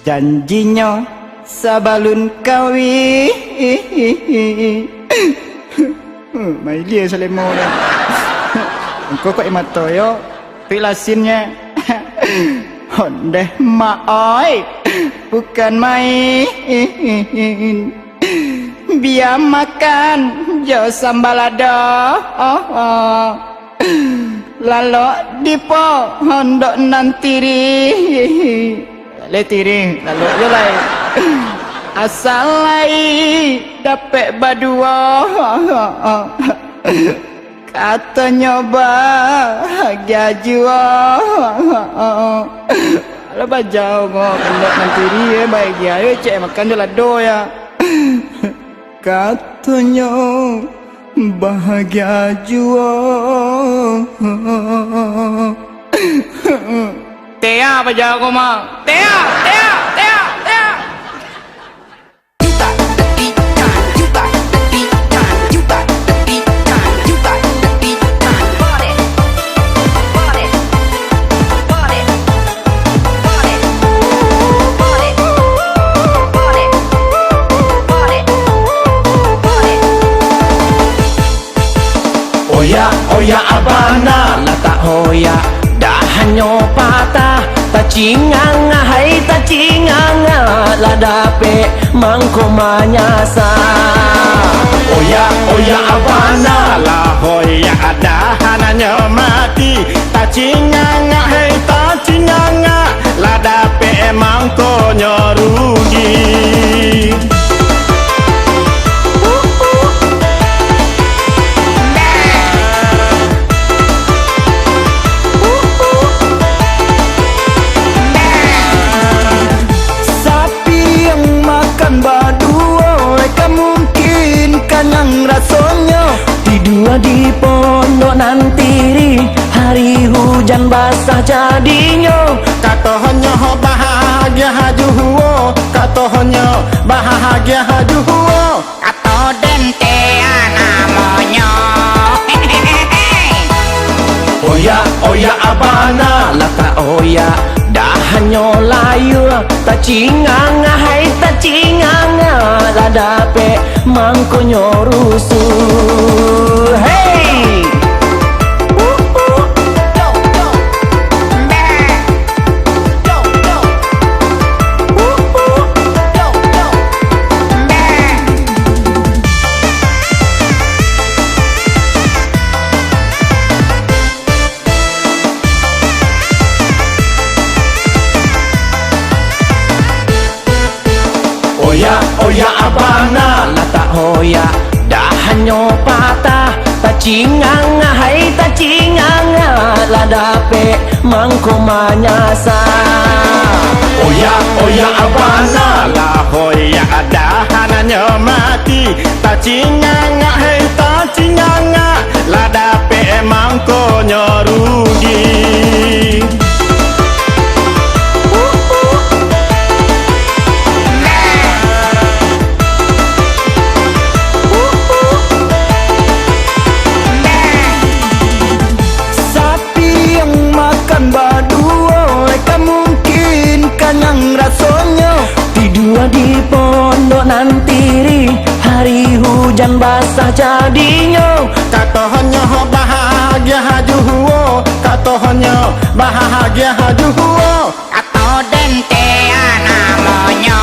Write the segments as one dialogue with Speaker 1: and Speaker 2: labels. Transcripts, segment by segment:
Speaker 1: janjinya sabalun kawin. Mai dia selemo dah. Engkau kok mata yo pilasinnya. Ondeh maoi bukan main. Biar makan jo sambalado. Lalu di pohon dok nantiri. Letiri lalu yo lai. Asal lai dapat badua. Katanya bahagia jua. Kalau bajau ngok nantiri bahagia yo cek makan dia lado ya. Katanya bahagia jua. Tea bajau ko ma. Tea.
Speaker 2: Oya abana lata hoya dah hanyo patah ta cinganga hai ta cinganga la dape mangko manyasa. Oya abana la hoya dah hanyo mati ta cinganga hai ta cinganga la dape mangko nyorugi. Di pondok nantiri hari hujan basah jadinya. Katohonyo bahagia hajuhuo, katohonyo bahagia hajuhuo.
Speaker 3: Kato dentea namonyo.
Speaker 2: Oya abana lata oya dah hanyo layu ta cinganga hai ta cinganga la dape mangko nyorusu. Hey Oya abana lata hoya dah hanyo patah ta cinganga hai ta cinganga la dape mangko manyasa. Oya abana la hoya dah hanyo mati ta cinganga hai ta cinganga la dape mangko nyorugi. Di pondok nantiri hari hujan basah jadinya. Katohonyo bahagia hajuhuo, katohonyo bahagia hajuhuo.
Speaker 3: Kato dentea namonyo.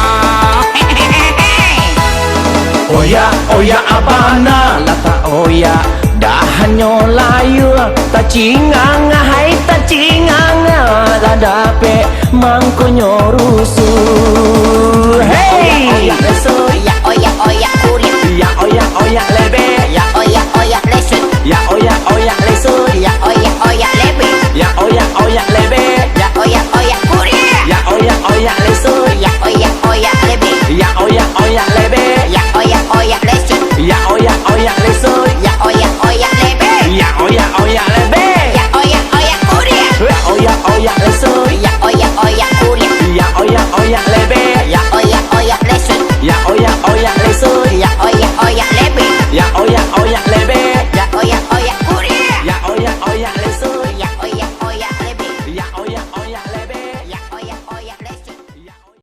Speaker 2: Oya abana lata oya dah hanyo layu ta cinganga hai ta cinganga la dape mangko nyorusu. Hey